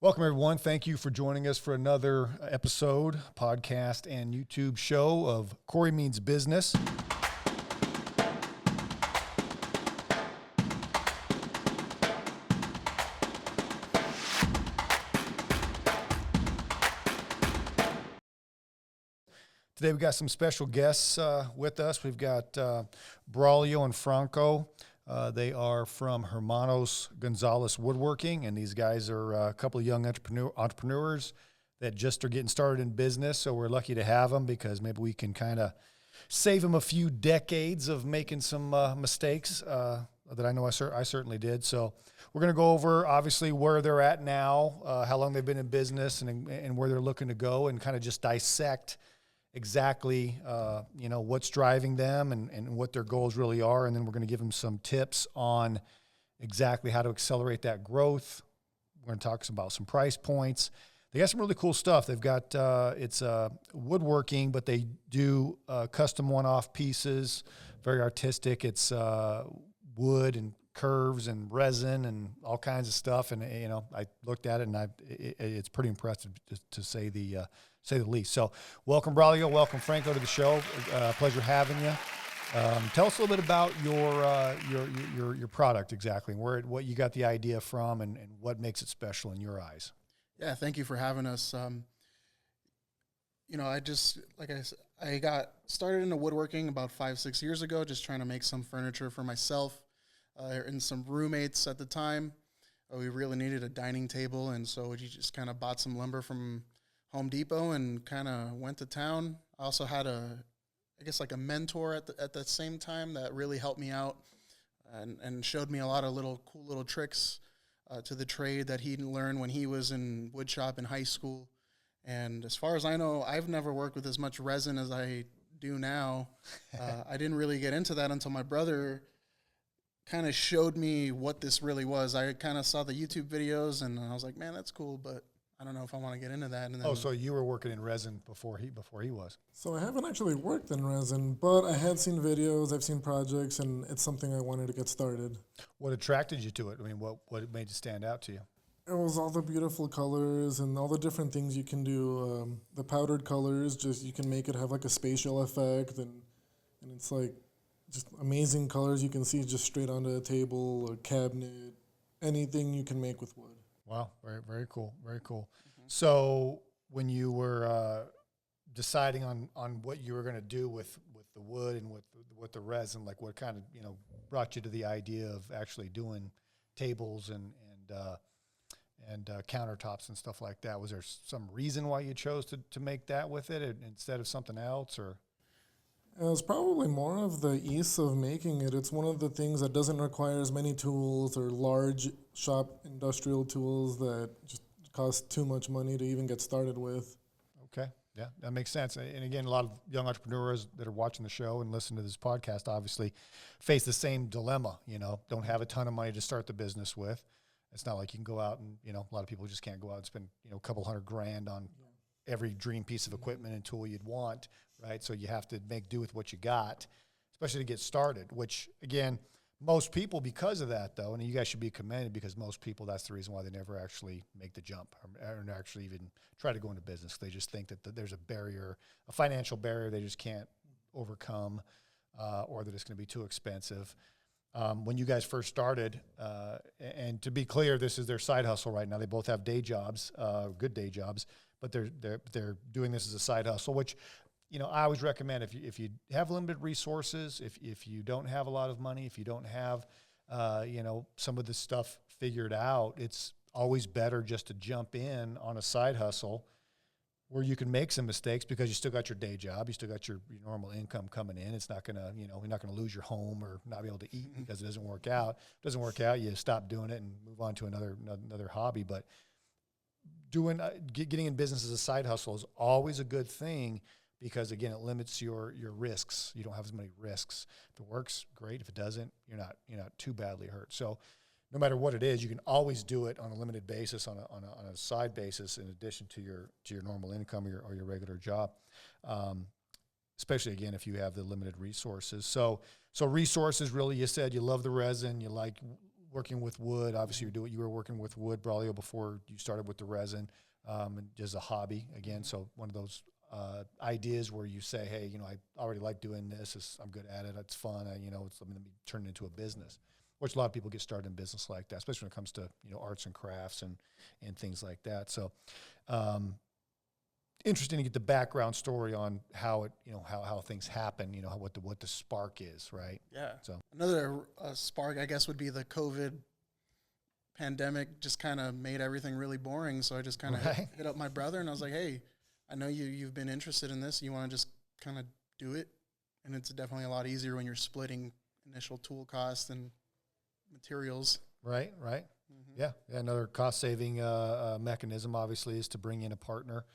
Welcome, everyone. Thank you for joining us for another episode, podcast, and YouTube show of Cory Means Business. Today we got some special guests with us. We've got Braulio and Franco. They are from Hermanoz Gonzalez Woodworking, and these guys are a couple of young entrepreneurs that just are getting started in business. So we're lucky to have them because maybe we can kind of save them a few decades of making some mistakes that I know I certainly did. So we're going to go over, obviously, where they're at now, how long they've been in business, and where they're looking to go, and kind of just dissect exactly, what's driving them and what their goals really are. And then we're going to give them some tips on exactly how to accelerate that growth. We're going to talk about some price points. They got some really cool stuff. They've got, it's woodworking, but they do custom one-off pieces, very artistic. It's wood and curves and resin and all kinds of stuff. And, I looked at it and it's pretty impressive to say the least. So welcome, Braulio. Welcome, Franco, to the show. Pleasure having you. Tell us a little bit about your product exactly, what you got the idea from, and what makes it special in your eyes. Yeah, thank you for having us. I got started into woodworking about 5-6 years ago, just trying to make some furniture for myself and some roommates at the time. We really needed a dining table, and so we just kind of bought some lumber from Home Depot and kind of went to town. I also had a mentor at the same time that really helped me out and showed me a lot of cool little tricks to the trade that he learned when he was in wood shop in high school. And as far as I know, I've never worked with as much resin as I do now. I didn't really get into that until my brother kind of showed me what this really was. I kind of saw the YouTube videos and I was like, man, that's cool, but I don't know if I want to get into that. And then, so you were working in resin before he was. So I haven't actually worked in resin, but I had seen videos, I've seen projects, and it's something I wanted to get started. What attracted you to it? I mean, what made it stand out to you? It was all the beautiful colors and all the different things you can do. The powdered colors, just you can make it have like a spatial effect, and it's like just amazing colors you can see just straight onto a table or cabinet, anything you can make with wood. Wow, very, very cool, very cool. Mm-hmm. So when you were deciding on what you were going to do with the wood and with the resin, like what kind of brought you to the idea of actually doing tables and countertops and stuff like that? Was there some reason why you chose to make that with it instead of something else, or? It was probably more of the ease of making it. It's one of the things that doesn't require as many tools or large shop industrial tools that just cost too much money to even get started with. Okay, yeah, that makes sense. And again, a lot of young entrepreneurs that are watching the show and listening to this podcast obviously face the same dilemma, don't have a ton of money to start the business with. It's not like you can go out and, a lot of people just can't go out and spend, a couple $100,000 on every dream piece of equipment and tool you'd want, right? So you have to make do with what you got, especially to get started, which, again, most people, because of that, though, and you guys should be commended because most people, that's the reason why they never actually make the jump or actually even try to go into business. They just think that there's a barrier, a financial barrier they just can't overcome, or that it's going to be too expensive. When you guys first started, and to be clear, this is their side hustle right now. They both have day jobs, good day jobs, but they're doing this as a side hustle, which, I always recommend if you have limited resources, if you don't have a lot of money, if you don't have, some of this stuff figured out, it's always better just to jump in on a side hustle where you can make some mistakes because you still got your day job, you still got your normal income coming in. It's not gonna, you're not gonna lose your home or not be able to eat because it doesn't work out. If it doesn't work out, you stop doing it and move on to another hobby. But getting in business as a side hustle is always a good thing because, again, it limits your risks. You don't have as many risks. If it works, great. If it doesn't, you're not too badly hurt. So no matter what it is, you can always do it on a limited basis, on a side basis, in addition to your normal income or your regular job. Especially, again, if you have the limited resources. So resources, really, you said you love the resin, you like working with wood. Obviously, you were working with wood, Braulio, before you started with the resin, and just a hobby again. So one of those ideas where you say, hey, I already like doing this. I'm good at it. It's fun. I'm going to be turned into a business, which a lot of people get started in business like that, especially when it comes to, arts and crafts and things like that. So, interesting to get the background story on how it, how things happen, what the spark is, right? Yeah. So another spark, I guess, would be the COVID pandemic. Just kind of made everything really boring. So I just kind of hit up my brother, and I was like, hey, I know you've been interested in this. You want to just kind of do it? And it's definitely a lot easier when you're splitting initial tool costs and materials. Right. Mm-hmm. Yeah. Another cost-saving mechanism, obviously, is to bring in a partner.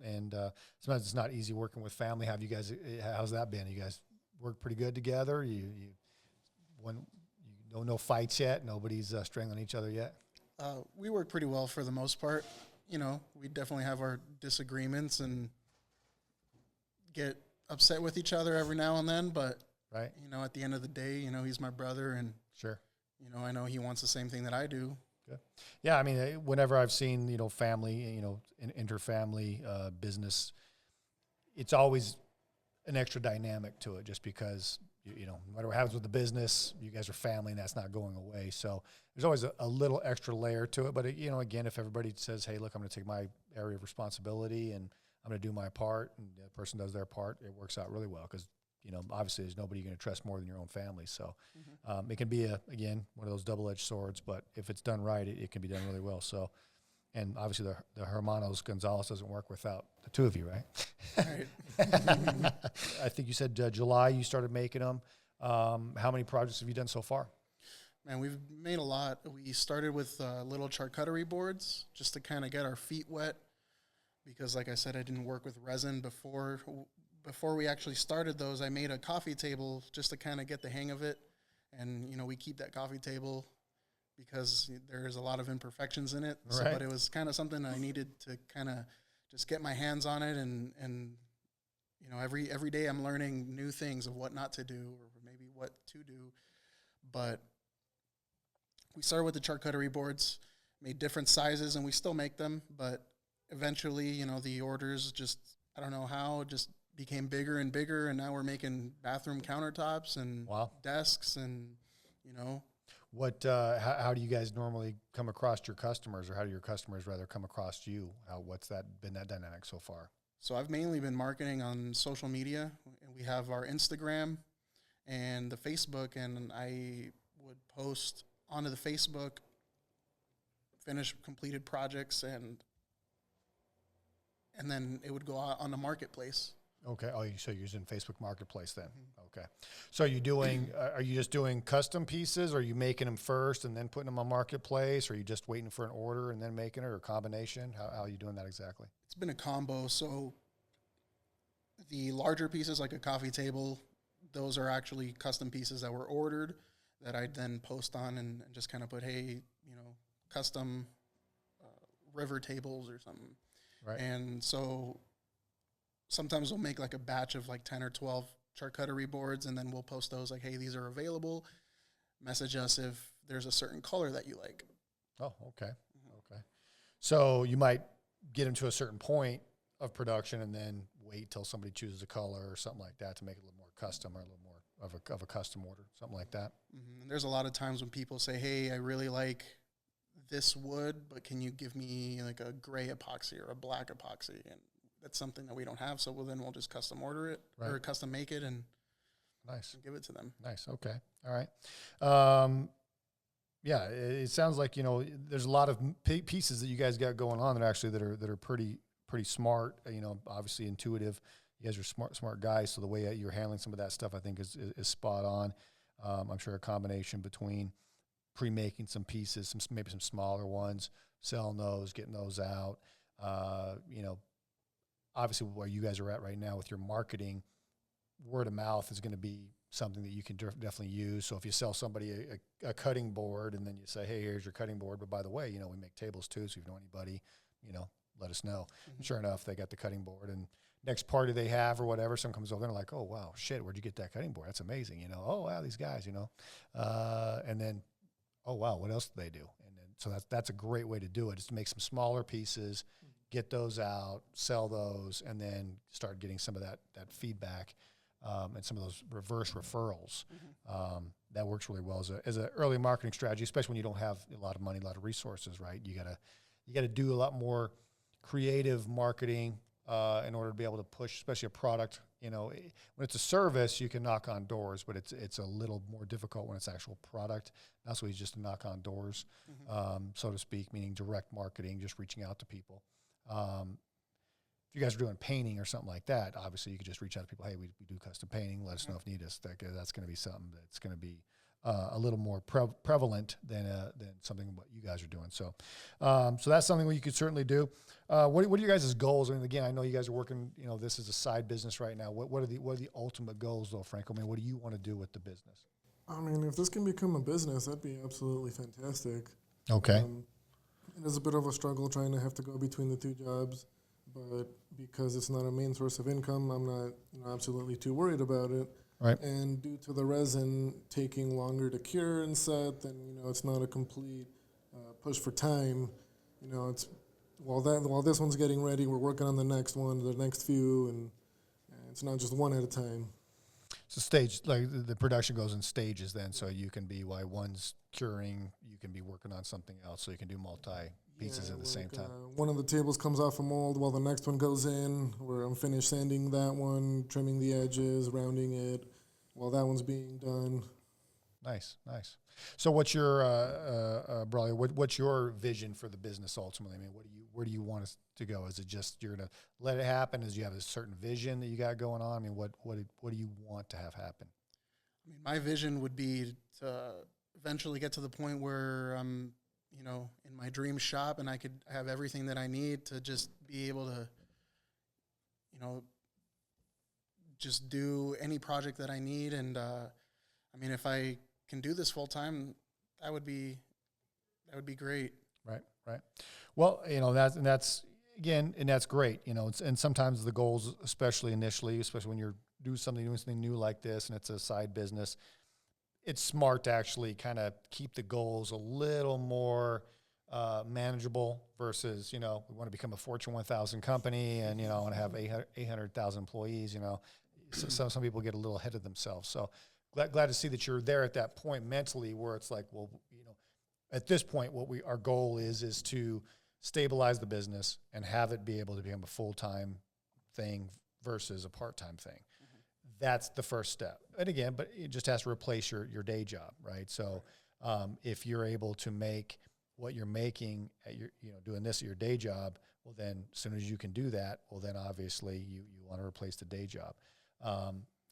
And sometimes it's not easy working with family. How's that been? You guys work pretty good together? No fights yet? Nobody's strangling each other yet? We work pretty well for the most part. We definitely have our disagreements and get upset with each other every now and then, but right. At the end of the day, he's my brother, and sure. I know he wants the same thing that I do. Good. Yeah. I mean, whenever I've seen, family, inter-family business, it's always an extra dynamic to it, just because, no matter what happens with the business, you guys are family, and that's not going away. So there's always a little extra layer to it. But, again, if everybody says, hey, look, I'm going to take my area of responsibility and I'm going to do my part, and the person does their part, it works out really well, because, obviously there's nobody you're going to trust more than your own family. So it can be, again, one of those double-edged swords, but if it's done right, it can be done really well. So, and obviously the Hermanoz Gonzalez doesn't work without the two of you, right? Right. I think you said July you started making them. How many projects have you done so far? Man, we've made a lot. We started with little charcuterie boards just to kind of get our feet wet, because, like I said, I didn't work with resin before. Before we actually started those, I made a coffee table just to kind of get the hang of it. And, we keep that coffee table because there's a lot of imperfections in it. Right. So, but it was kind of something I needed to kind of just get my hands on it. And every day I'm learning new things of what not to do, or maybe what to do. But we started with the charcuterie boards, made different sizes, and we still make them. But eventually, the orders just, I don't know how, just became bigger and bigger. And now we're making bathroom countertops and desks and, What? How do you guys normally come across your customers, or how do your customers rather come across you? What's been that dynamic so far? So I've mainly been marketing on social media. We have our Instagram and the Facebook, and I would post onto the Facebook finished completed projects, and then it would go out on the marketplace. Okay. Oh, so you're using Facebook Marketplace then? Mm-hmm. Okay. So are you just doing custom pieces? Or are you making them first and then putting them on Marketplace? Or are you just waiting for an order and then making it, or a combination? How are you doing that exactly? It's been a combo. So the larger pieces, like a coffee table, those are actually custom pieces that were ordered that I then post on and just kind of put, hey, custom river tables or something. Right. And so sometimes we'll make like a batch of like 10 or 12 charcuterie boards, and then we'll post those like, hey, these are available. Message us if there's a certain color that you like. Oh, okay. Mm-hmm. Okay. So you might get them to a certain point of production and then wait till somebody chooses a color or something like that to make it a little more custom, or a little more of a custom order, something like that. Mm-hmm. And there's a lot of times when people say, hey, I really like this wood, but can you give me like a gray epoxy or a black epoxy? And that's something that we don't have. So then we'll just custom order it, or custom make it, and nice, and give it to them. Nice. Okay. All right. Yeah, it sounds like, there's a lot of pieces that you guys got going on that are pretty smart, obviously intuitive. You guys are smart guys. So the way you're handling some of that stuff, I think is spot on. I'm sure a combination between pre-making some pieces, maybe some smaller ones, selling those, getting those out, obviously where you guys are at right now with your marketing, word of mouth is going to be something that you can definitely use. So if you sell somebody a cutting board, and then you say, hey, here's your cutting board, but by the way, we make tables too. So if you know anybody, let us know. Mm-hmm. Sure enough, they got the cutting board, and next party they have or whatever, someone comes over, they're like, oh, wow, shit, where'd you get that cutting board? That's amazing. Oh, wow, these guys, and then oh wow, what else do they do? And then, so that's a great way to do it, is to make some smaller pieces, get those out, sell those, and then start getting some of that feedback and some of those reverse referrals. That works really well as an early marketing strategy, especially when you don't have a lot of money, a lot of resources, right? You gotta do a lot more creative marketing in order to be able to push, especially a product. When it's a service, you can knock on doors, but it's a little more difficult when it's actual product. That's why it's just to knock on doors, so to speak, meaning direct marketing, just reaching out to people. If you guys are doing painting or something like that, obviously you could just reach out to people. Hey, we do custom painting. Let us know if you need us. That's going to be something that's going to be a little more prevalent than something what you guys are doing. So, so that's something that you could certainly do. What are you guys' goals? I mean, again, I know you guys are working. This is a side business right now. What are the ultimate goals, though, Franco? I mean, what do you want to do with the business? I mean, if this can become a business, that'd be absolutely fantastic. Okay. It is a bit of a struggle trying to have to go between the two jobs, but because it's not a main source of income, I'm not absolutely too worried about it. Right. And due to the resin taking longer to cure and set, then it's not a complete push for time. It's while this one's getting ready, we're working on the next one, the next few, and it's not just one at a time. So stage, like the production goes in stages then, so you can be, while one's curing, you can be working on something else, so you can do multi-pieces at the same time. One of the tables comes off a mold while the next one goes in, where I'm finished sanding that one, trimming the edges, rounding it, while that one's being done. Nice. So what's your, Braulio, what's your vision for the business ultimately? I mean, where do you want us to go? Is it just you're going to let it happen? Is you have a certain vision that you got going on? I mean, what do you want to have happen? I mean, my vision would be to eventually get to the point where I'm, in my dream shop and I could have everything that I need to just be able to, just do any project that I need. And, I mean, if I can do this full time, that would be great. Right. Well, that's again, and that's great. And sometimes the goals, especially initially, especially when you're doing something new like this, and it's a side business, it's smart to actually kind of keep the goals a little more manageable versus, we want to become a Fortune 1000 company and, I want to have 800,000 employees, So some people get a little ahead of themselves. So glad to see that you're there at that point mentally where it's like, well, at this point, our goal is to stabilize the business and have it be able to become a full-time thing versus a part-time thing. That's the first step. And again, but it just has to replace your day job, right? So if you're able to make what you're making at your, doing this at your day job, well, then as soon as you can do that, well, then obviously you want to replace the day job.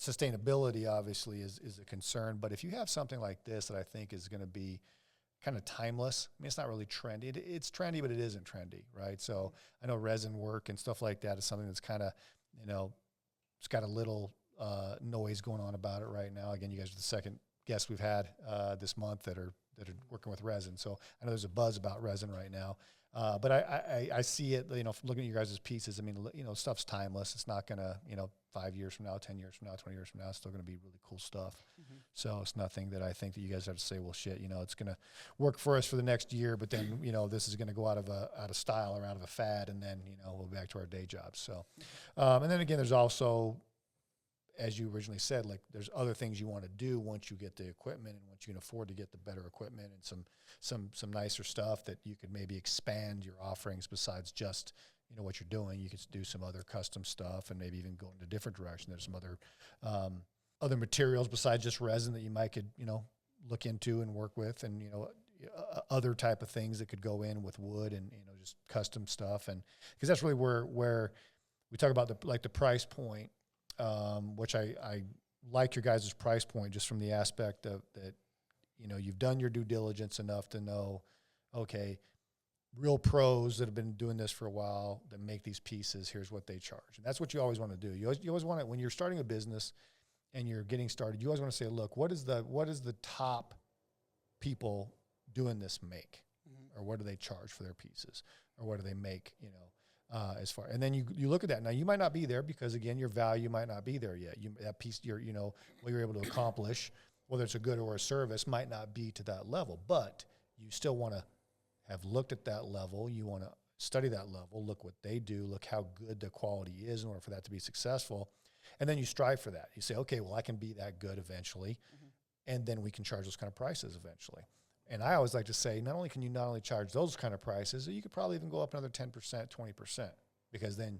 Sustainability obviously is a concern, but if you have something like this that I think is going to be kind of timeless, I mean, it's not really trendy. It's trendy, but it isn't trendy, right? So I know resin work and stuff like that is something that's kind of, it's got a little noise going on about it right now. Again, you guys are the second guest we've had this month that are working with resin. So I know there's a buzz about resin right now. But I see it, looking at your guys' pieces, I mean, stuff's timeless. It's not going to, 5 years from now, 10 years from now, 20 years from now, it's still going to be really cool stuff. So it's nothing that I think that you guys have to say, well, shit, it's going to work for us for the next year, but then, this is going to go out of style or out of a fad, and then, we'll be back to our day jobs. So, and then again, there's also, as you originally said, like there's other things you want to do once you get the equipment and once you can afford to get the better equipment and some nicer stuff that you could maybe expand your offerings besides just, what you're doing. You could do some other custom stuff and maybe even go in a different direction. There's some other materials besides just resin that you might could, look into and work with, and, other type of things that could go in with wood and, just custom stuff. And because that's really where we talk about the price point, which I like your guys' price point just from the aspect of that, you've done your due diligence enough to know, okay, real pros that have been doing this for a while that make these pieces, here's what they charge. And that's what you always want to do. You always want to, when you're starting a business and you're getting started, you always want to say, look, what is the top people doing this make? Or what do they charge for their pieces? Or what do they make, as far, and then you look at that. Now you might not be there because again, your value might not be there yet. That piece, what you're able to accomplish whether it's a good or a service, might not be to that level, but you still want to have looked at that level. You want to study that level, look what they do, look how good the quality is in order for that to be successful. And then you strive for that. You say, okay, well, I can be that good eventually. And then we can charge those kind of prices eventually. And I always like to say, not only can you not only charge those kind of prices, you could probably even go up another 10%, 20%, because then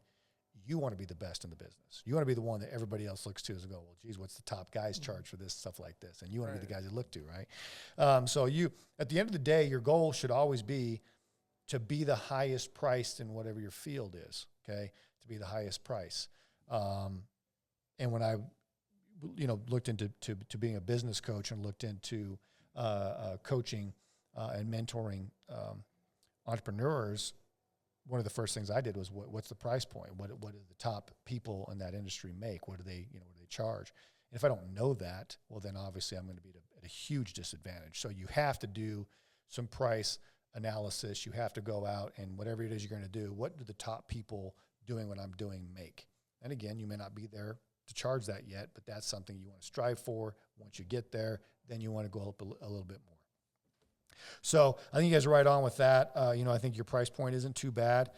you want to be the best in the business. You want to be the one that everybody else looks to as go, well, geez, what's the top guys charge for this stuff like this? And you want to be the guys they look to, right? So you, at the end of the day, your goal should always be to be the highest priced in whatever your field is, okay? To be the highest price. And when I, looked into to being a business coach and looked into coaching and mentoring entrepreneurs, one of the first things I did was what's the price point? What do the top people in that industry make? What do they charge? And if I don't know that, well, then obviously I'm going to be at a huge disadvantage. So you have to do some price analysis. You have to go out and whatever it is you're going to do, what do the top people doing what I'm doing make? And again, you may not be there to charge that yet, but that's something you want to strive for. Once you get there, then you want to go up a little bit more. So I think you guys are right on with that. I think your price point isn't too bad.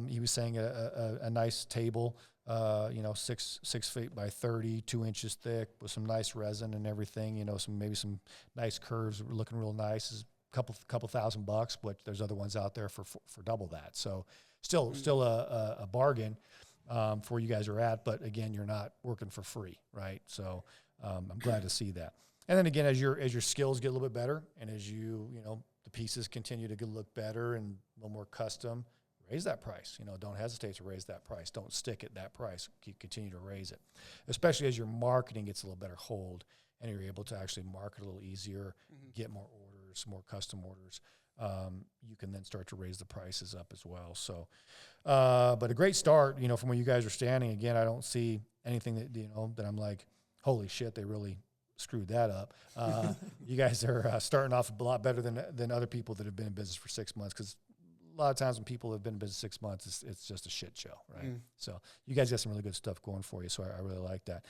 He was saying a nice table, 6 feet by 30, 2 inches thick with some nice resin and everything, some nice curves looking real nice. Is a couple $1,000, but there's other ones out there for double that. So still a bargain for where you guys are at. But again, you're not working for free, right? So I'm glad to see that. And then again, as your skills get a little bit better, and as the pieces continue to look better and a little more custom, raise that price. Don't hesitate to raise that price. Don't stick at that price. Continue to raise it, especially as your marketing gets a little better hold, and you're able to actually market a little easier, get more orders, more custom orders. You can then start to raise the prices up as well. So, but a great start. From where you guys are standing. Again, I don't see anything that I'm like, holy shit, they really screwed that up. You guys are starting off a lot better than other people that have been in business for 6 months, because a lot of times when people have been in business 6 months, it's just a shit show, right? So you guys got some really good stuff going for you, so I really like that.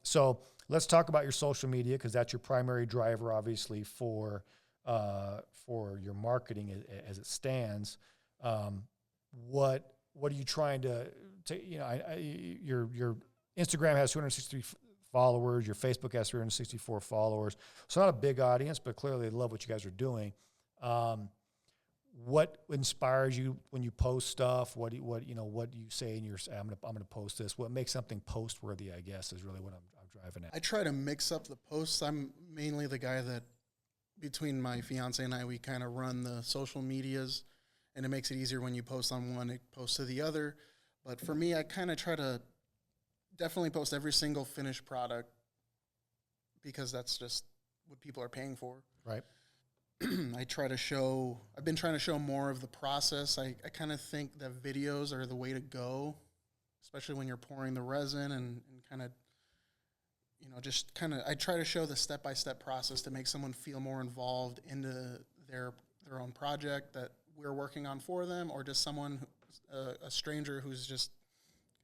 So let's talk about your social media, because that's your primary driver, obviously, for your marketing as it stands. What are you trying to your Instagram has 263 followers. Your Facebook has 364 followers. So not a big audience, but clearly they love what you guys are doing. What inspires you when you post stuff? What do you say in your, I'm gonna post this? What makes something post worthy, I guess, is really what I'm driving at. I try to mix up the posts. I'm mainly the guy that, between my fiance and I, we kind of run the social medias, and it makes it easier when you post on one, it posts to the other. But for me, I kind of try to definitely post every single finished product, because that's just what people are paying for. Right. I've been trying to show more of the process. I kind of think that videos are the way to go, especially when you're pouring the resin and kind of, I try to show the step-by-step process to make someone feel more involved into their own project that we're working on for them, or just someone, a stranger who's just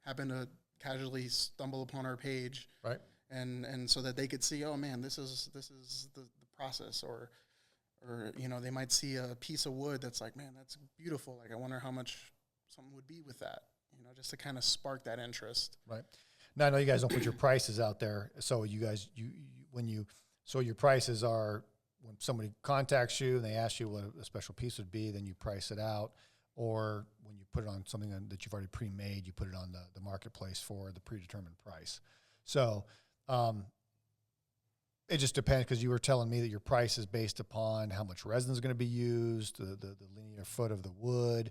happened to casually stumble upon our page. Right. And so that they could see, oh man, this is the process, or they might see a piece of wood that's like, man, that's beautiful. Like, I wonder how much something would be with that, just to kind of spark that interest. Right. Now, I know you guys don't put your prices out there. So you guys, so your prices are when somebody contacts you and they ask you what a special piece would be, then you price it out. Or when you put it on something that you've already pre-made, you put it on the marketplace for the predetermined price. So, it just depends, because you were telling me that your price is based upon how much resin is going to be used, the linear foot of the wood,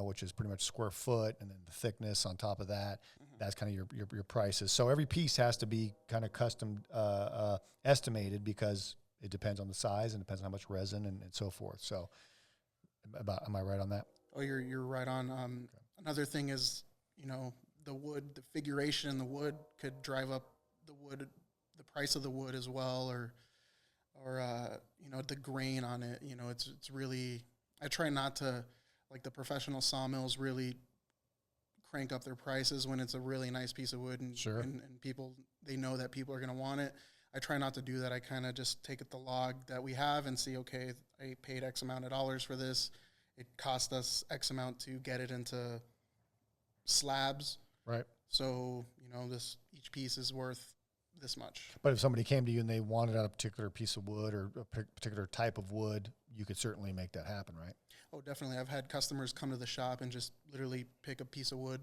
which is pretty much square foot, and then the thickness on top of that. That's kind of your prices. So every piece has to be kind of custom estimated, because it depends on the size and depends on how much resin and so forth. So am I right on that? Oh, you're right on. Okay. Another thing is, the wood, the figuration in the wood could drive up the price of the wood as well, or the grain on it. It's really, I try not to, like the professional sawmills really crank up their prices when it's a really nice piece of wood, and sure. and people, they know that people are going to want it. I try not to do that. I kind of just take the log that we have and see, okay, I paid X amount of dollars for this. It cost us X amount to get it into slabs. Right. So, each piece is worth this much. But if somebody came to you and they wanted a particular piece of wood or a particular type of wood, you could certainly make that happen, right? Oh, definitely. I've had customers come to the shop and just literally pick a piece of wood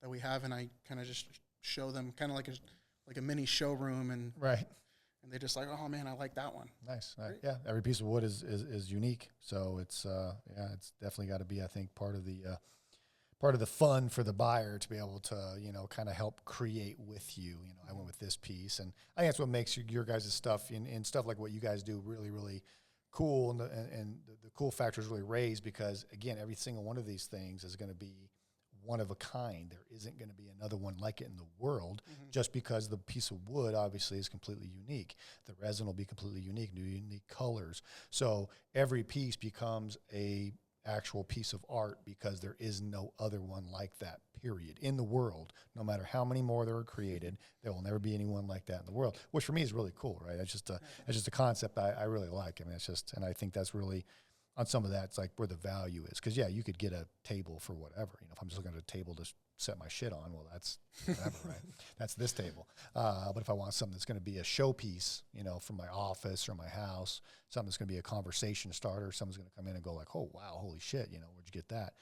that we have, and I kind of just show them kind of like a mini showroom, and right. And they just like, oh man, I like that one. Nice. Yeah, every piece of wood is unique, so it's it's definitely got to be, I think, part of the fun for the buyer to be able to kind of help create with you. I went with this piece, and I think that's what makes your guys' stuff and stuff like what you guys do really, really cool, and the cool factor is really raised because again, every single one of these things is going to be one of a kind. There isn't going to be another one like it in the world, just because the piece of wood obviously is completely unique. The resin will be completely unique, unique colors. So every piece becomes a actual piece of art because there is no other one like that, period, in the world. No matter how many more there are created, there will never be anyone like that in the world, which for me is really cool, right? It's just a concept I really like. I mean, and I think that's really, on some of that, it's like where the value is. Because, yeah, you could get a table for whatever. If I'm just looking at a table to set my shit on, well, that's whatever, right? That's this table. But if I want something that's going to be a showpiece, for my office or my house, something that's going to be a conversation starter, someone's going to come in and go like, oh, wow, holy shit, where'd you get that?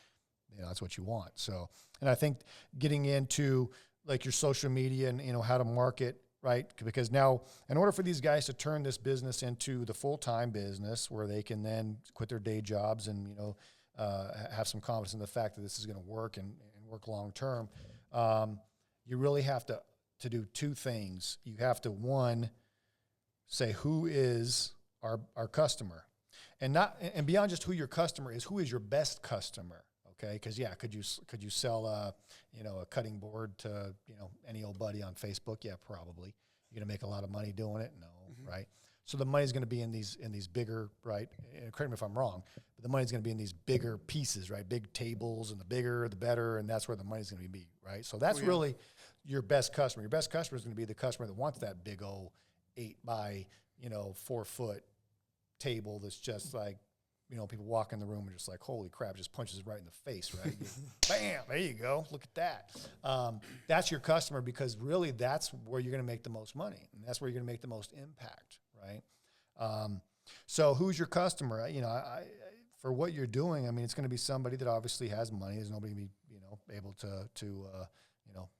That's what you want. So, and I think getting into like your social media and, how to market, right? Because now, in order for these guys to turn this business into the full-time business where they can then quit their day jobs and, have some confidence in the fact that this is going to work and work long-term, you really have to do two things. You have to, one, say who is our customer, and beyond just who your customer is, who is your best customer? Okay, because could you sell a cutting board to any old buddy on Facebook? Yeah, probably. You're gonna make a lot of money doing it? No, right? So the money's gonna be in these bigger, right? And correct me if I'm wrong, but the money's gonna be in these bigger pieces, right? Big tables, and the bigger the better, and that's where the money's gonna be, right? So that's really your best customer. Your best customer is gonna be the customer that wants that big old 8 by 4 foot table that's just like, people walk in the room and just like, holy crap, just punches it right in the face, right? Bam, there you go. Look at that. That's your customer, because really that's where you're going to make the most money, and that's where you're going to make the most impact, right? So who's your customer? I for what you're doing, I mean, it's going to be somebody that obviously has money. There's nobody going to be, able to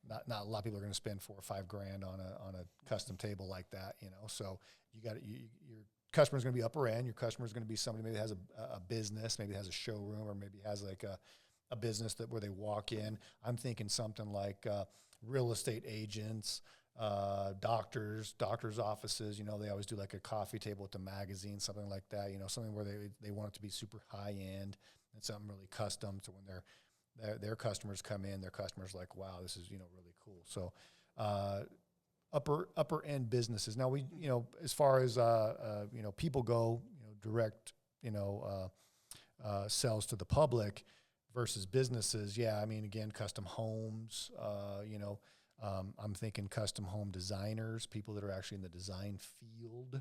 not a lot of people are going to spend $4 or $5 grand on a custom table like that, So your customer is going to be upper end. Your customer is going to be somebody maybe has a business, maybe has a showroom, or maybe has like a business where they walk in. I'm thinking something like real estate agents, doctors' offices. They always do like a coffee table with a magazine, something like that. Something where they want it to be super high end and something really custom. So when their customers come in, their customers like, wow, this is really cool. So upper end businesses. Now we, as far as people go, direct, sales to the public versus businesses. Yeah, I mean, again, custom homes. I'm thinking custom home designers, people that are actually in the design field,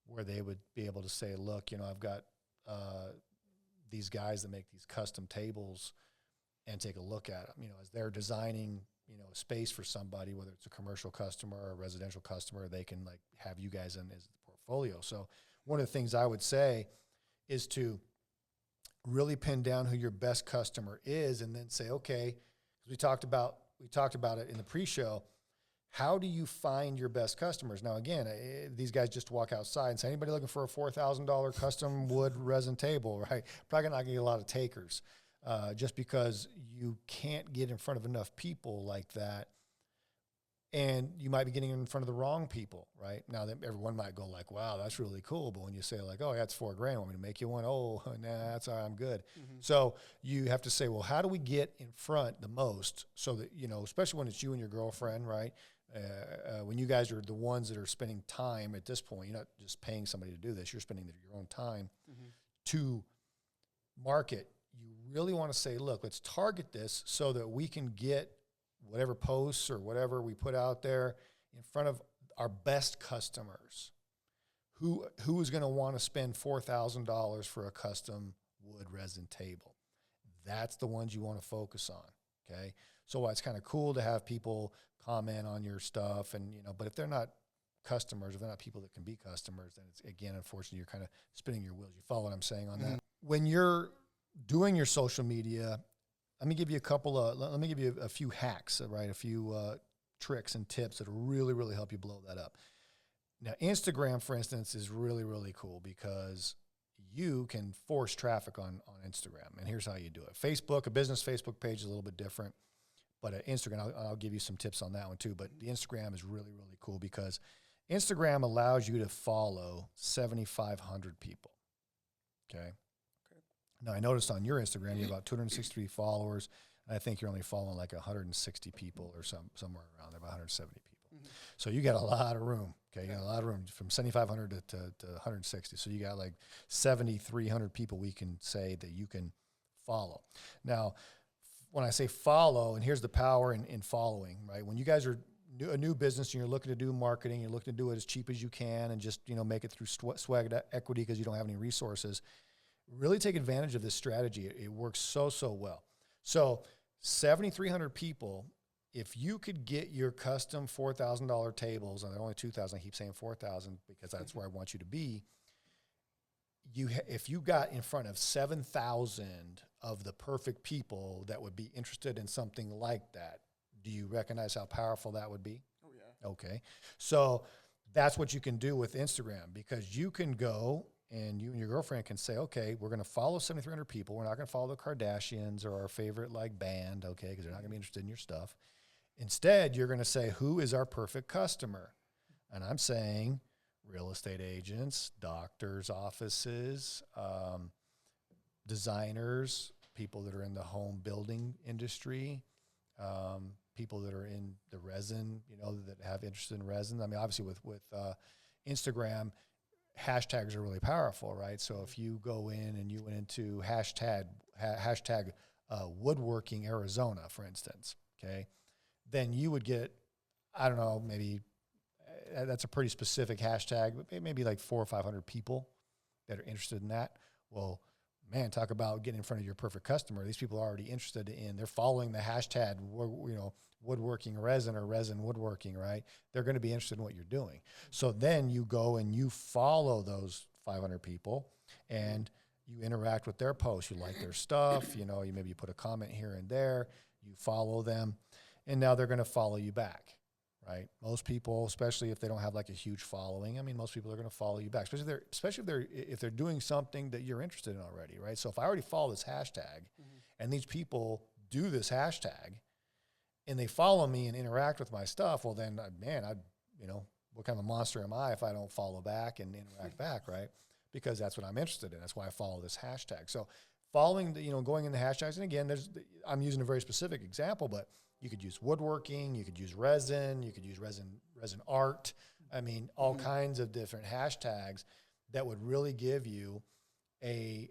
where they would be able to say, look, I've got these guys that make these custom tables, and take a look at them, as they're designing a space for somebody, whether it's a commercial customer or a residential customer, they can like have you guys in as the portfolio. So one of the things I would say is to really pin down who your best customer is, and then say, okay, because we talked about it in the pre-show. How do you find your best customers? Now, again, these guys just walk outside and say, anybody looking for a $4,000 custom wood resin table, right? Probably not going to get a lot of takers. Just because you can't get in front of enough people like that, and you might be getting in front of the wrong people, right? Now, everyone might go like, wow, that's really cool. But when you say like, oh, that's $4 grand, want me to make you one? Oh, nah, that's all right, I'm good. So you have to say, well, how do we get in front the most so that, especially when it's you and your girlfriend, right? When you guys are the ones that are spending time at this point, you're not just paying somebody to do this, you're spending your own time to market. You really want to say, look, let's target this so that we can get whatever posts or whatever we put out there in front of our best customers, who is going to want to spend $4,000 for a custom wood resin table? That's the ones you want to focus on, okay? So it's kind of cool to have people comment on your stuff, and but if they're not customers, if they're not people that can be customers, then it's, again, unfortunately, you're kind of spinning your wheels. You follow what I'm saying on that? When you're doing your social media, let me give you a few hacks, right? A few tricks and tips that will really, really help you blow that up. Now, Instagram, for instance, is really, really cool because you can force traffic on Instagram. And here's how you do it. Facebook, a business Facebook page is a little bit different, but Instagram, I'll give you some tips on that one too. But the Instagram is really, really cool because Instagram allows you to follow 7,500 people, okay? Now, I noticed on your Instagram, you have about 263 followers. And I think you're only following like 160 people or somewhere around there, about 170 people. So you got a lot of room, okay? You got a lot of room from 7,500 to 160. So you got like 7,300 people we can say that you can follow. Now, when I say follow, and here's the power in following, right? When you guys are a new business and you're looking to do marketing, you're looking to do it as cheap as you can and just, make it through swag equity because you don't have any resources, really take advantage of this strategy. It works so well. So 7,300 people, if you could get your custom $4,000 tables, and they're only 2,000, I keep saying 4,000 because that's where I want you to be. If you got in front of 7,000 of the perfect people that would be interested in something like that, do you recognize how powerful that would be? Oh, yeah. Okay. So that's what you can do with Instagram, because you can go and you and your girlfriend can say, okay, we're going to follow 7,300 people. We're not going to follow the Kardashians or our favorite band, okay, because they're not going to be interested in your stuff. Instead, you're going to say, who is our perfect customer? And I'm saying real estate agents, doctors' offices, designers, people that are in the home building industry, people that are in the resin, that have interest in resin. I mean, obviously with Instagram, hashtags are really powerful, right? So if you go in and you went into hashtag woodworking Arizona, for instance, okay, then you would get, I don't know, maybe that's a pretty specific hashtag, but maybe like 400 or 500 people that are interested in that. Well, man, talk about getting in front of your perfect customer. These people are already interested they're following the hashtag, woodworking resin or resin woodworking, right? They're going to be interested in what you're doing. So then you go and you follow those 500 people and you interact with their posts. You like their stuff, you maybe you put a comment here and there, you follow them, and now they're going to follow you back, right? Most people, especially if they don't have like a huge following, most people are going to follow you back, especially if they're doing something that you're interested in already, right? So if I already follow this hashtag and these people do this hashtag and they follow me and interact with my stuff, well then, what kind of a monster am I if I don't follow back and interact back, right? Because that's what I'm interested in. That's why I follow this hashtag. So following going in the hashtags, and again, I'm using a very specific example, but you could use woodworking, you could use resin, you could use resin art. All kinds of different hashtags that would really give you a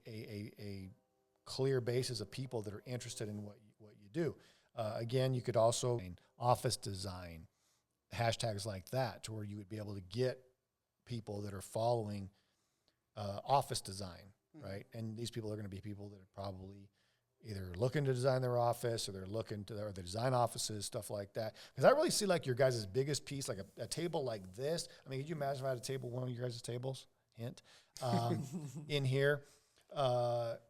clear basis of people that are interested in what you do. Again, you could also office design, hashtags like that, to where you would be able to get people that are following office design, right? And these people are going to be people that are probably either looking to design their office or they're they design offices, stuff like that. Because I really see like your guys' biggest piece, like a table like this. Could you imagine if I had a table, one of your guys' tables, hint, in here? That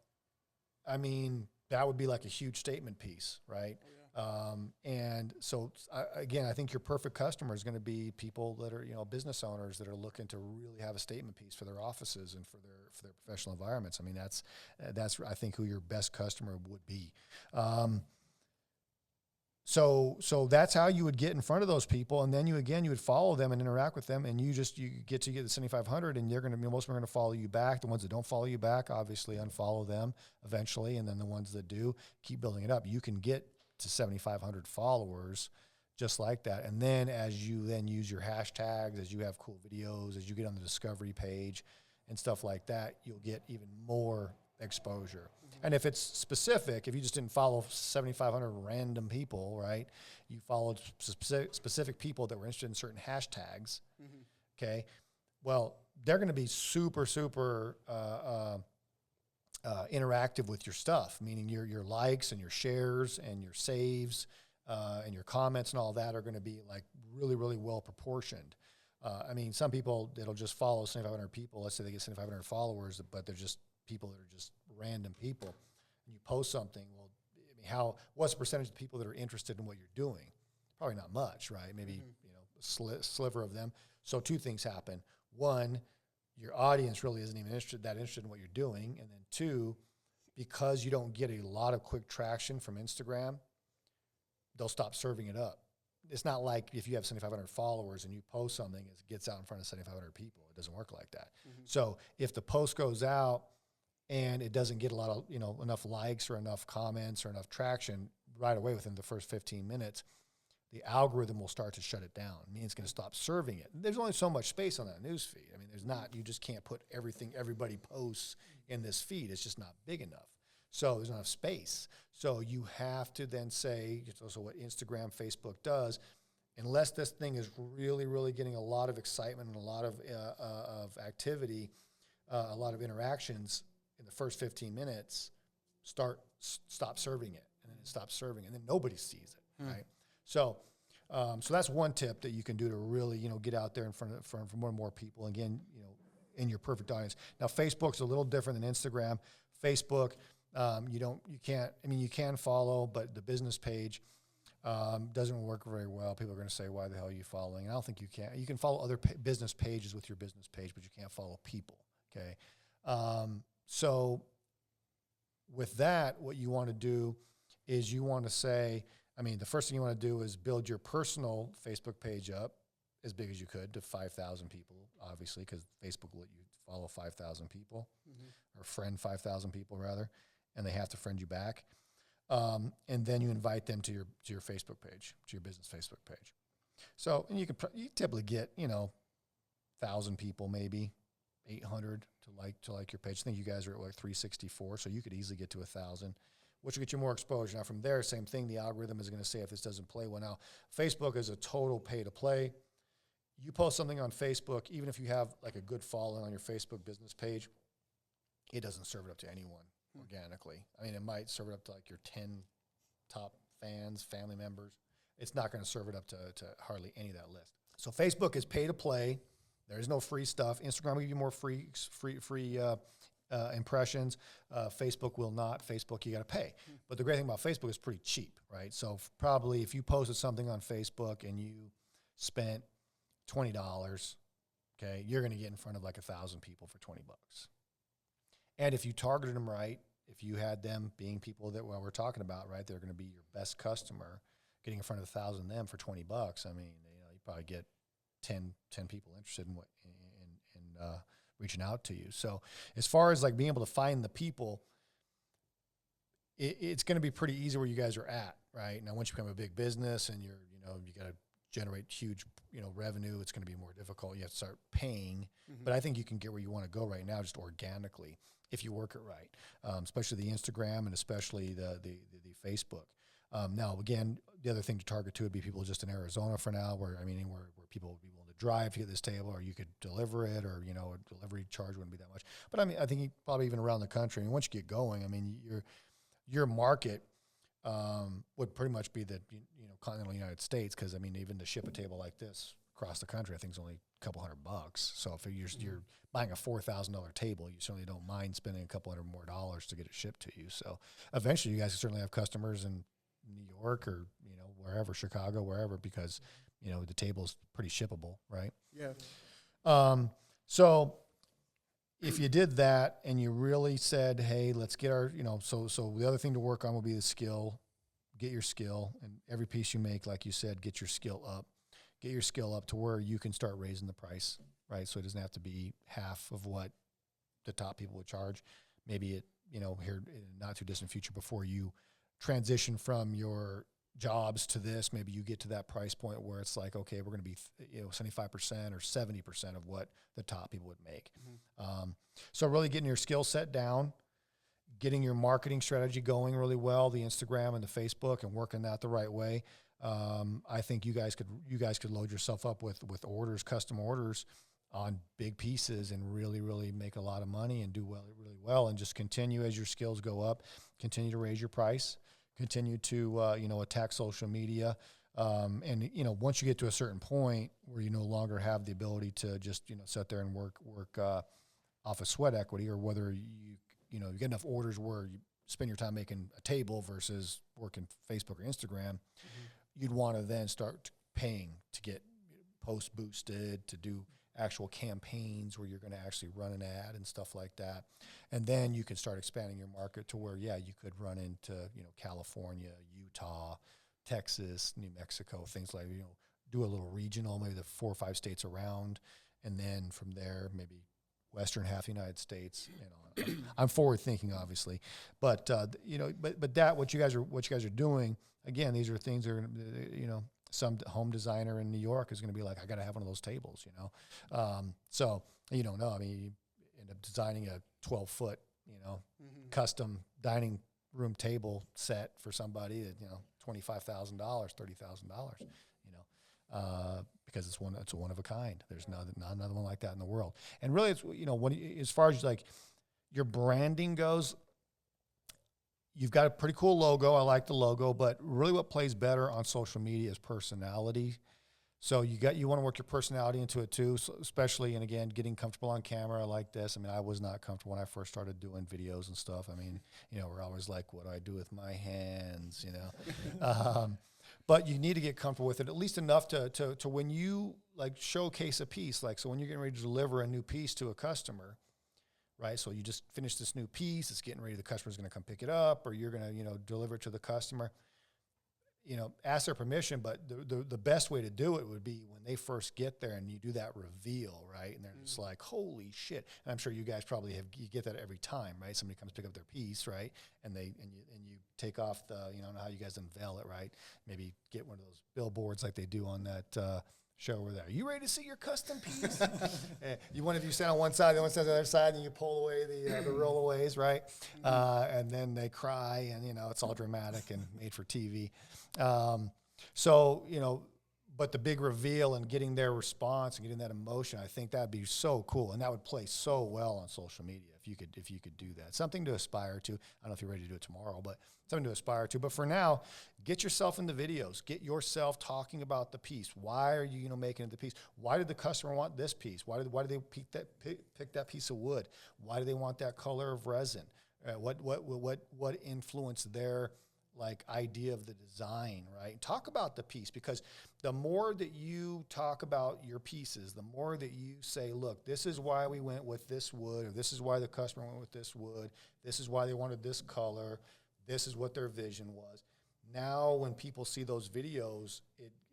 would be like a huge statement piece, right? Oh, yeah. And so again, I think your perfect customer is going to be people that are, business owners that are looking to really have a statement piece for their offices and for their professional environments. That's I think who your best customer would be. So that's how you would get in front of those people, and then you would follow them and interact with them, and you get the 7,500, and most of them are going to follow you back. The ones that don't follow you back, obviously unfollow them eventually, and then the ones that do, keep building it up. You can get to 7,500 followers just like that, and then as you then use your hashtags, as you have cool videos, as you get on the discovery page and stuff like that, you'll get even more exposure. And if it's specific, if you just didn't follow 7,500 random people, right? You followed specific people that were interested in certain hashtags, okay? Well, they're going to be super, super interactive with your stuff, meaning your likes and your shares and your saves and your comments and all that are going to be like really, really well proportioned. I mean, some people, it'll just follow 7,500 people. Let's say they get 7,500 followers, but they're just people that are just random people. And you post something, well, I mean, what's the percentage of people that are interested in what you're doing? Probably not much, right? Maybe, you know, a sliver of them. So two things happen. One, your audience really isn't even that interested in what you're doing. And then two, because you don't get a lot of quick traction from Instagram, they'll stop serving it up. It's not like if you have 7,500 followers and you post something, it gets out in front of 7,500 people. It doesn't work like that. So if the post goes out and it doesn't get a lot of, you know, enough likes or enough comments or enough traction right away within the first 15 minutes, the algorithm will start to shut it down. I mean, it's going to stop serving it. There's only so much space on that news feed. I mean, you just can't put everything everybody posts in this feed. It's just not big enough. So there's not enough space. So you have to then say, it's also what Instagram, Facebook does, unless this thing is really, really getting a lot of excitement and a lot of activity, a lot of interactions in the first 15 minutes, stop serving it, and then it stops serving, and then nobody sees it, right? So that's one tip that you can do to really, you know, get out there in front of more and more people. Again, you know, in your perfect audience. Now, Facebook's a little different than Instagram. Facebook, you can follow, but the business page doesn't work very well. People are going to say, why the hell are you following? And I don't think you can. You can follow other business pages with your business page, but you can't follow people, okay? So with that, what you want to do is you want to say, I mean, the first thing you want to do is build your personal Facebook page up as big as you could to 5,000 people, obviously, because Facebook will let you follow 5,000 people or friend 5,000 people rather, and they have to friend you back. And then you invite them to your Facebook page, to your business Facebook page. So, and you typically get, you know, 1,000 people, maybe 800 to like your page. I think you guys are at like 364, so you could easily get to 1,000, which will get you more exposure. Now from there, same thing, the algorithm is going to say if this doesn't play well. Now, Facebook is a total pay to play. You post something on Facebook, even if you have like a good following on your Facebook business page, it doesn't serve it up to anyone organically. I mean, it might serve it up to like your 10 top fans, family members. It's not going to serve it up to hardly any of that list. So Facebook is pay to play. There's no free stuff. Instagram will give you more free impressions. Facebook will not. Facebook, you got to pay. But the great thing about Facebook is pretty cheap, right? So probably if you posted something on Facebook and you spent $20, okay, you're going to get in front of like 1,000 people for $20. And if you targeted them right, if you had them being people that we're talking about, right, they're going to be your best customer, getting in front of 1,000 of them for $20. I mean, you probably get 10 people interested in reaching out to you. So as far as like being able to find the people, it's going to be pretty easy where you guys are at, right? Now, once you become a big business and you got to generate huge, revenue, it's going to be more difficult. You have to start paying, but I think you can get where you want to go right now just organically if you work it right, especially the Instagram and especially the Facebook. Now, again, the other thing to target too would be people just in Arizona for now, where people would be willing to drive to get this table, or you could deliver it, or a delivery charge wouldn't be that much. But I mean, I think probably even around the country. I mean, once you get going, I mean, your market would pretty much be the continental United States, because I mean, even to ship a table like this across the country, I think is only a couple $100. So if you're buying a $4,000 table, you certainly don't mind spending a couple $100 more to get it shipped to you. So eventually, you guys can certainly have customers in New York or wherever, Chicago, wherever, because the table's pretty shippable, right? Yeah. So if you did that and you really said, hey, let's get our, so the other thing to work on will be the skill. Get your skill, and every piece you make, like you said, get your skill up. Get your skill up to where you can start raising the price, right? So it doesn't have to be half of what the top people would charge. Maybe here in a not too distant future, before you transition from your jobs to this, maybe you get to that price point where it's like, okay, we're going to be 75% or 70% of what the top people would make. So really getting your skill set down, getting your marketing strategy going really well, the Instagram and the Facebook, and working that the right way. I think you guys could load yourself up with orders, custom orders on big pieces, and really make a lot of money and do really well, and just continue as your skills go up, continue to raise your price, continue to attack social media. And once you get to a certain point where you no longer have the ability to just sit there and work off of sweat equity, or whether you get enough orders where you spend your time making a table versus working Facebook or Instagram, you'd want to then start paying to get post boosted, to do actual campaigns where you're going to actually run an ad and stuff like that. And then you can start expanding your market to where, you could run into, California, Utah, Texas, New Mexico, things like, do a little regional, maybe the 4 or 5 states around. And then from there, maybe western half the United States. I'm forward thinking, obviously, but that what you guys are doing, again, these are things that are, some home designer in New York is going to be like, I got to have one of those tables, so you don't know. I mean, you end up designing a 12-foot, custom dining room table set for somebody that, $25,000, $30,000, because it's one of a kind. There's not another one like that in the world. And really, it's, as far as like your branding goes, you've got a pretty cool logo. I like the logo, but really what plays better on social media is personality. So you want to work your personality into it too, so especially, and again, getting comfortable on camera like this. I mean, I was not comfortable when I first started doing videos and stuff. I mean, we're always like, what do I do with my hands, but you need to get comfortable with it, at least enough to when you like showcase a piece, like, so when you're getting ready to deliver a new piece to a customer, right? So you just finished this new piece, it's getting ready, the customer's going to come pick it up, or you're going to, deliver it to the customer. Ask their permission, but the best way to do it would be when they first get there and you do that reveal, right? And they're just like, holy shit. And I'm sure you guys probably you get that every time, right? Somebody comes pick up their piece, right? And you take off the, how you guys unveil it, right? Maybe get one of those billboards like they do on that show over there. Are you ready to see your custom piece? One of you stand on one side, the one stands on the other side, and you pull away the rollaways, right? And then they cry, and it's all dramatic and made for TV. But the big reveal and getting their response and getting that emotion, I think that'd be so cool, and that would play so well on social media if you could do that. Something to aspire to. I don't know if you're ready to do it tomorrow, but something to aspire to. But for now, get yourself in the videos. Get yourself talking about the piece. Why are you making it the piece? Why did the customer want this piece? Why did they pick that piece of wood? Why do they want that color of resin? What influenced their idea of the design, right? Talk about the piece, because the more that you talk about your pieces, the more that you say, look, this is why we went with this wood, or this is why the customer went with this wood, this is why they wanted this color, this is what their vision was. Now when people see those videos,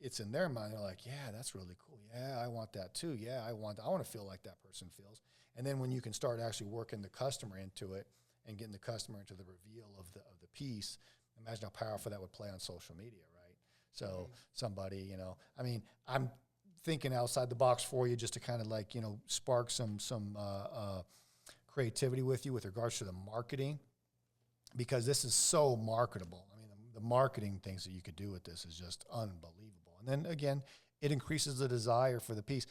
it's in their mind. They're like, yeah, that's really cool. Yeah, I want that too. Yeah, I want to feel like that person feels. And then when you can start actually working the customer into it and getting the customer into the reveal of the piece, imagine how powerful that would play on social media, right? So somebody, I'm thinking outside the box for you just to kind of spark some creativity with you with regards to the marketing, because this is so marketable. I mean, the marketing things that you could do with this is just unbelievable. And then again, it increases the desire for the piece.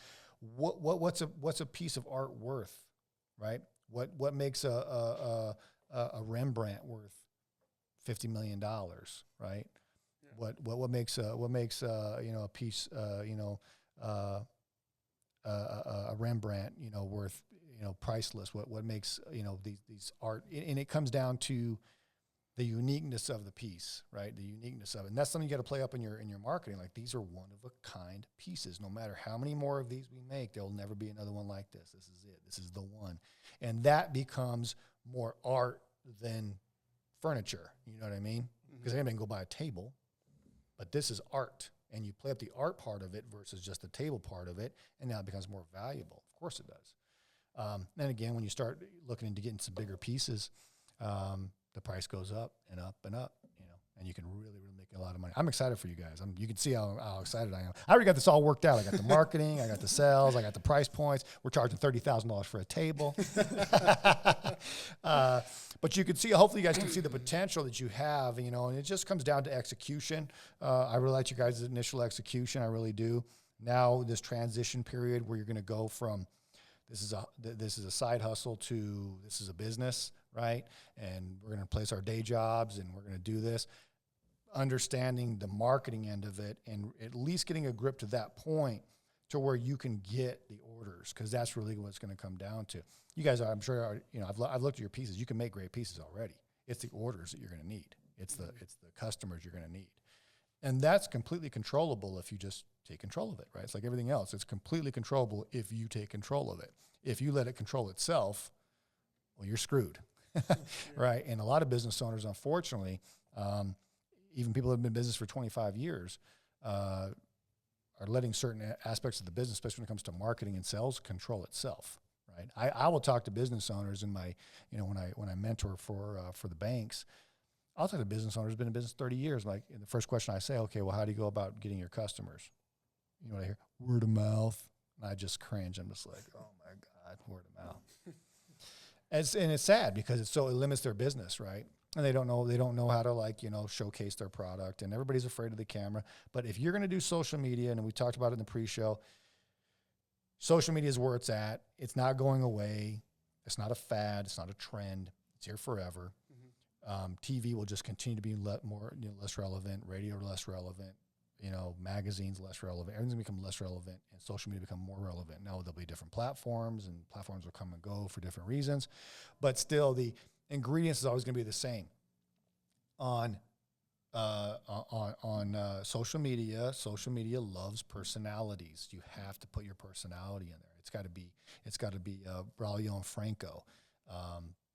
What's a piece of art worth, right? What makes a Rembrandt worth $50 million, right? Yeah. What makes a piece a Rembrandt worth priceless? What makes these art, and it comes down to the uniqueness of the piece, right? The uniqueness of it, and that's something you got to play up in your marketing. Like, these are one of a kind pieces. No matter how many more of these we make, there will never be another one like this. This is it. This is the one, and that becomes more art than furniture, you know what I mean? Because anybody can go buy a table, but this is art, and you play up the art part of it versus just the table part of it, and now it becomes more valuable. Of course it does. And again, when you start looking into getting some bigger pieces, the price goes up and up and up, and you can really make a lot lot of money. I'm excited for you guys. You can see how excited I am. I already got this all worked out. I got the marketing, I got the sales, I got the price points. We're charging $30,000 for a table. But you can see, hopefully you guys can see the potential that you have, you know, and it just comes down to execution. I really like you guys' initial execution. I really do. Now this transition period where you're going to go from this is a side hustle to this is a business, right? And we're going to replace our day jobs and we're going to do this. Understanding the marketing end of it and at least getting a grip to that point to where you can get the orders, because that's really what it's going to come down to. You guys are, I'm sure, are, you know, I've looked at your pieces. You can make great pieces already. It's the orders that you're going to need. It's the customers you're going to need. And that's completely controllable if you just take control of it, right? It's like everything else. It's completely controllable if you take control of it. If you let it control itself, well, you're screwed, right? And a lot of business owners, unfortunately, even people that have been in business for 25 years, are letting certain aspects of the business, especially when it comes to marketing and sales, control itself, right? I will talk to business owners in my, you know, when I mentor for the banks. I'll talk to business owners who've been in business 30 years. Like, the first question I say, okay, well, how do you go about getting your customers? You know what I hear? Word of mouth. And I just cringe. I'm just like, oh my God, word of mouth. And it's sad because it limits their business, right? And they don't know how to, like, you know, showcase their product, and everybody's afraid of the camera. But if you're going to do social media, and we talked about it in the pre-show, social media is where it's at. It's not going away. It's not a fad. It's not a trend. It's here forever. TV will just continue to be less relevant. Radio less relevant. You know, magazines less relevant. Everything's become less relevant, and social media become more relevant. Now there'll be different platforms, and platforms will come and go for different reasons, but still the ingredients is always going to be the same. On social media loves personalities. You have to put your personality in there. It's got to be Braulio and Franco.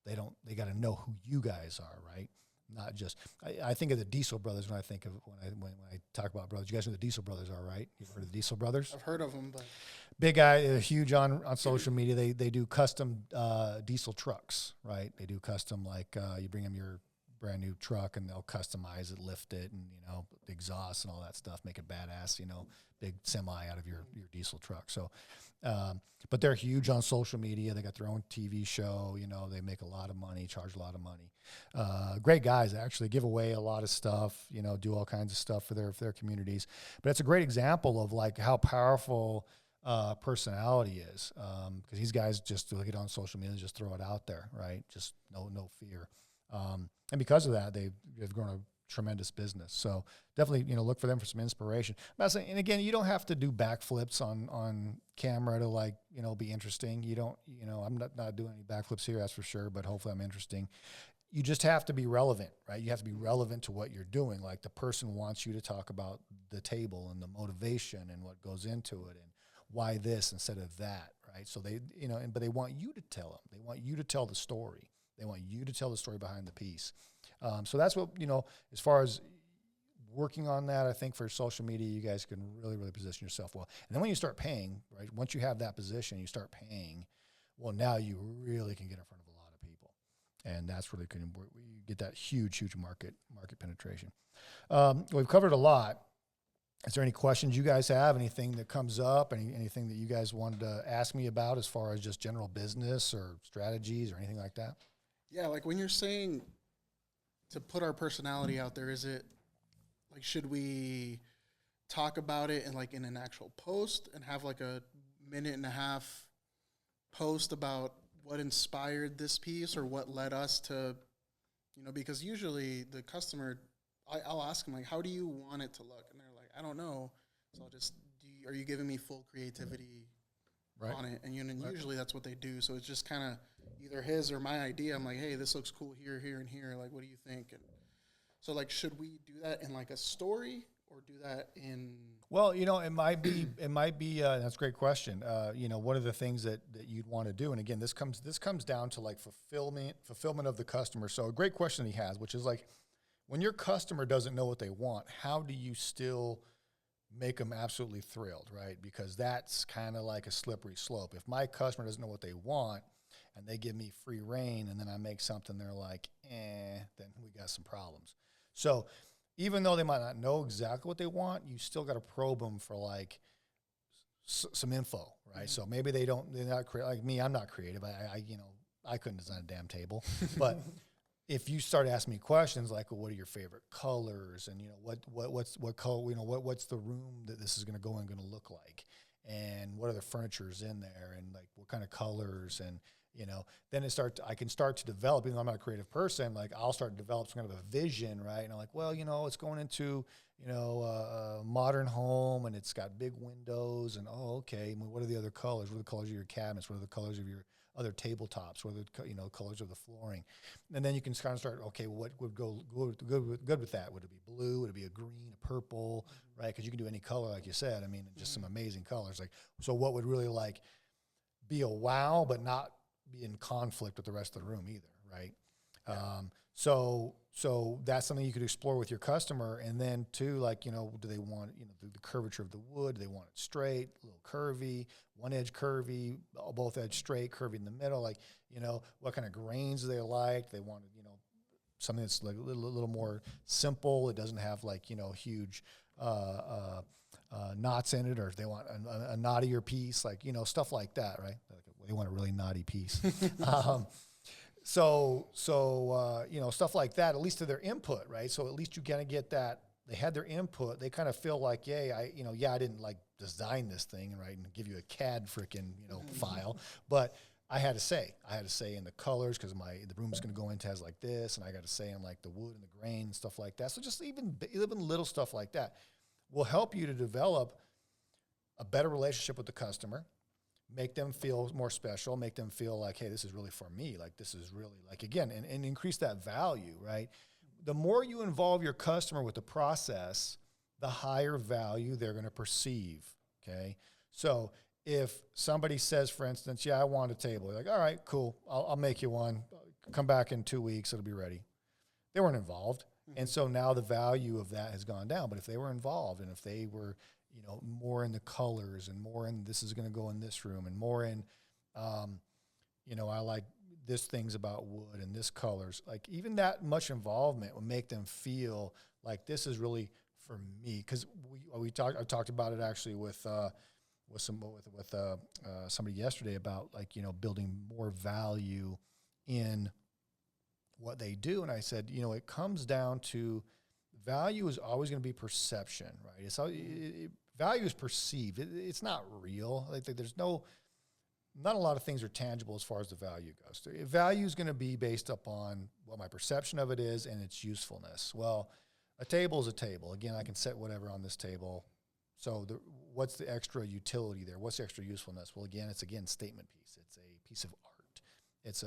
They got to know who you guys are, right? Not just, I think of the Diesel Brothers when I talk about brothers. You guys know who the Diesel Brothers are, right? You've heard of the Diesel Brothers? I've heard of them, but big guy, huge on social media. They do custom diesel trucks, right? They do custom, like you bring them your brand new truck and they'll customize it, lift it, and, you know, the exhaust and all that stuff, make it badass, you know, big semi out of your diesel truck. So, but they're huge on social media. They got their own TV show, you know, they make a lot of money, charge a lot of money. Great guys, actually give away a lot of stuff, you know, do all kinds of stuff for their communities. But it's a great example of, like, how powerful personality is, because these guys just look it on social media, just throw it out there, right? Just no fear. And because of that, they've grown a tremendous business. So definitely, you know, look for them for some inspiration. And again, you don't have to do backflips on camera to, like, you know, be interesting. You don't, you know, I'm not doing any backflips here, that's for sure, but hopefully I'm interesting. You just have to be relevant, right? You have to be relevant to what you're doing. Like, the person wants you to talk about the table and the motivation and what goes into it and why this instead of that, right? So they, you know, but they want you to tell them. They want you to tell the story. They want you to tell the story behind the piece. So that's what, you know, as far as working on that, I think for social media, you guys can really, really position yourself well. And then when you start paying, right, once you have that position, you start paying, well, now you really can get in front of a lot of people. And that's really good. You get that huge market penetration. We've covered a lot. Is there any questions you guys have? Anything that comes up? Anything that you guys wanted to ask me about as far as just general business or strategies or anything like that? yeah, like when you're saying to put our personality out there, is it like, should we talk about it in an actual post and have like a 1.5-minute post about what inspired this piece or what led us to, you know, because usually the customer, I'll ask them, like, how do you want it to look? And they're like, I don't know. So I'll just, are you giving me full creativity on it? And usually that's what they do. So it's just kind of either his or my idea. I'm like, hey, this looks cool here, here, and here. Like, what do you think? And so, like, should we do that in like a story or do that in? Well, you know, it might be. That's a great question. You know, what are the things that you'd want to do? And again, this comes down to like fulfillment of the customer. So a great question he has, which is like, when your customer doesn't know what they want, how do you still make them absolutely thrilled, right? Because that's kind of like a slippery slope. If my customer doesn't know what they want and they give me free reign and then I make something they're like, then we got some problems. So even though they might not know exactly what they want, you still got to probe them for like some info, right? So maybe they're not like me. I'm not creative. I couldn't design a damn table, but if you start asking me questions like, well, what are your favorite colors, and what color, what's the room that this is going to go in going to look like, and what are the furnitures in there, and like what kind of colors, and then I can start to develop. Even though I'm not a creative person, like I'll start to develop some kind of a vision, right? And I'm like, well, it's going into a modern home, and it's got big windows, and okay. What are the other colors? What are the colors of your cabinets? What are the colors of your other tabletops? What are the colors of the flooring? And then you can kind of start, okay, well, what would go good with that? Would it be blue? Would it be a green, a purple, right? Because you can do any color, like you said. I mean, just some amazing colors. Like, so what would really like be a wow, but not be in conflict with the rest of the room either, right? Yeah. So that's something you could explore with your customer. And then too, like, do they want, the curvature of the wood? Do they want it straight, a little curvy, one edge curvy, both edge straight, curvy in the middle? Like, what kind of grains do they like? They want, something that's like a little more simple. It doesn't have like, huge, knots in it, or if they want a knottier piece, like, stuff like that, right? They want a really knotty piece. So stuff like that, at least to their input, right? So at least you kind of get that. They had their input. They kind of feel like, I didn't like design this thing, right, and give you a CAD freaking, file, but I had to say in the colors, because the room's going to go into has like this, and I got to say in like the wood and the grain and stuff like that. So just even little stuff like that will help you to develop a better relationship with the customer, make them feel more special, make them feel like, hey, this is really for me. Like, this is really like, again, and increase that value, right? The more you involve your customer with the process, the higher value they're going to perceive, okay? So if somebody says, for instance, I want a table, you're like, all right, cool, I'll make you one. Come back in 2 weeks, it'll be ready. They weren't involved. And so now the value of that has gone down. But if they were involved, and if they were, more in the colors, and more in this is going to go in this room, and more in, I like this things about wood and this colors, like even that much involvement will make them feel like this is really for me. Because I talked about it actually with somebody yesterday about like, building more value in what they do. And I said, it comes down to value is always going to be perception, right? Value is perceived. It's not real. Like there's not a lot of things are tangible as far as the value goes. Value is going to be based upon what my perception of it is and its usefulness. Well, a table is a table. Again, I can set whatever on this table. So what's the extra utility there? What's the extra usefulness? Well, again, it's statement piece. It's a piece of art. It's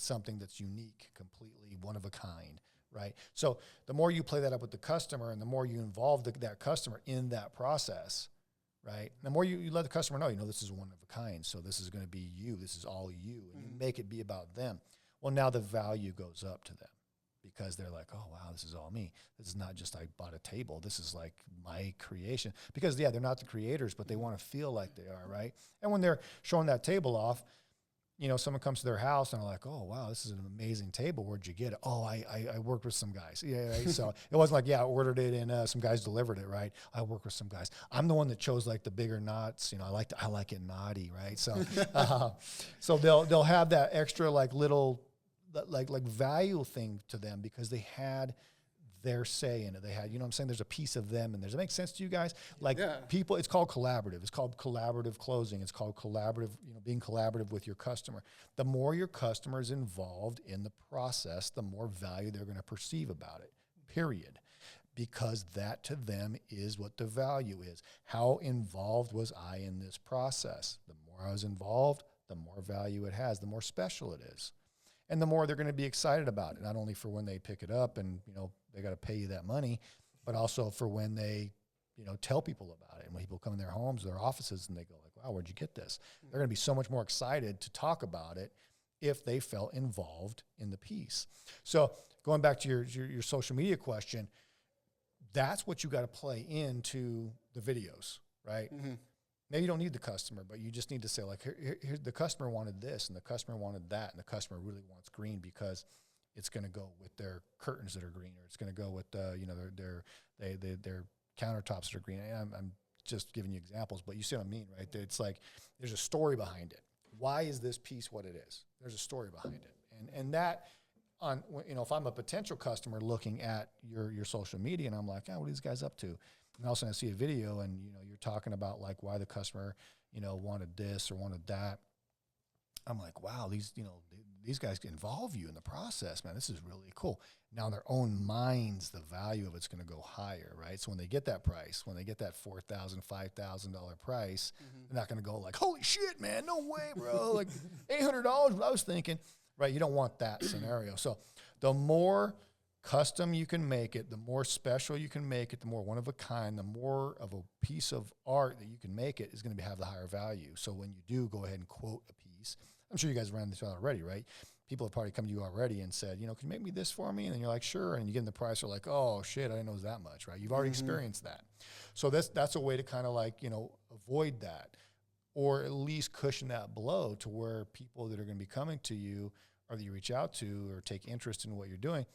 something that's unique, completely one of a kind, right? So the more you play that up with the customer, and the more you involve that customer in that process, right? The more you let the customer know, this is one of a kind. So this is going to be you. This is all you. And you make it be about them. Well, now the value goes up to them, because they're like, oh, wow, this is all me. This is not just I bought a table. This is like my creation. Because, they're not the creators, but they want to feel like they are, right? And when they're showing that table off, someone comes to their house and they're like, oh, wow, this is an amazing table. Where'd you get it? Oh, I worked with some guys. Yeah, right? So it wasn't like, I ordered it and some guys delivered it, right? I worked with some guys. I'm the one that chose like the bigger knots. I like it knotty, right? So so they'll have that extra like little like value thing to them, because they had their say in it. They had, I'm saying, there's a piece of them in there. Does that make sense to you guys? Like people, it's called collaborative. It's called collaborative closing. It's called collaborative, being collaborative with your customer. The more your customer is involved in the process, the more value they're going to perceive about it, period. Because that to them is what the value is. How involved was I in this process? The more I was involved, the more value it has, the more special it is. And the more they're going to be excited about it, not only for when they pick it up and, they got to pay you that money, but also for when they, tell people about it. And when people come in their homes, their offices, and they go like, wow, where'd you get this? They're going to be so much more excited to talk about it if they felt involved in the piece. So going back to your social media question, that's what you got to play into the videos, right? Mm-hmm. Maybe you don't need the customer, but you just need to say like, here, the customer wanted this, and the customer wanted that, and the customer really wants green, because It's going to go with their curtains that are green, or it's going to go with their countertops that are green. I'm just giving you examples, but you see what I mean, right? It's like there's a story behind it. Why is this piece what it is? There's a story behind it, and that on if I'm a potential customer looking at your social media, and I'm like, what are these guys up to? And all of a sudden I see a video, and you're talking about like why the customer wanted this or wanted that. I'm like, wow, these guys involve you in the process, man. This is really cool. Now in their own minds, the value of it's going to go higher, right? So when they get that price, when they get that $4,000, $5,000 price, they're not going to go like, holy shit, man, no way, bro. Like $800, what I was thinking, right? You don't want that scenario. So the more custom you can make it, the more special you can make it, the more one of a kind, the more of a piece of art that you can make it is going to have the higher value. So when you do go ahead and quote a piece, I'm sure you guys ran this already, right? People have probably come to you already and said, can you make me this for me? And then you're like, sure. And you get in the price, they're like, oh shit, I didn't know it was that much, right? You've already experienced that. So that's a way to kind of like, avoid that, or at least cushion that blow to where people that are going to be coming to you or that you reach out to or take interest in what you're doing,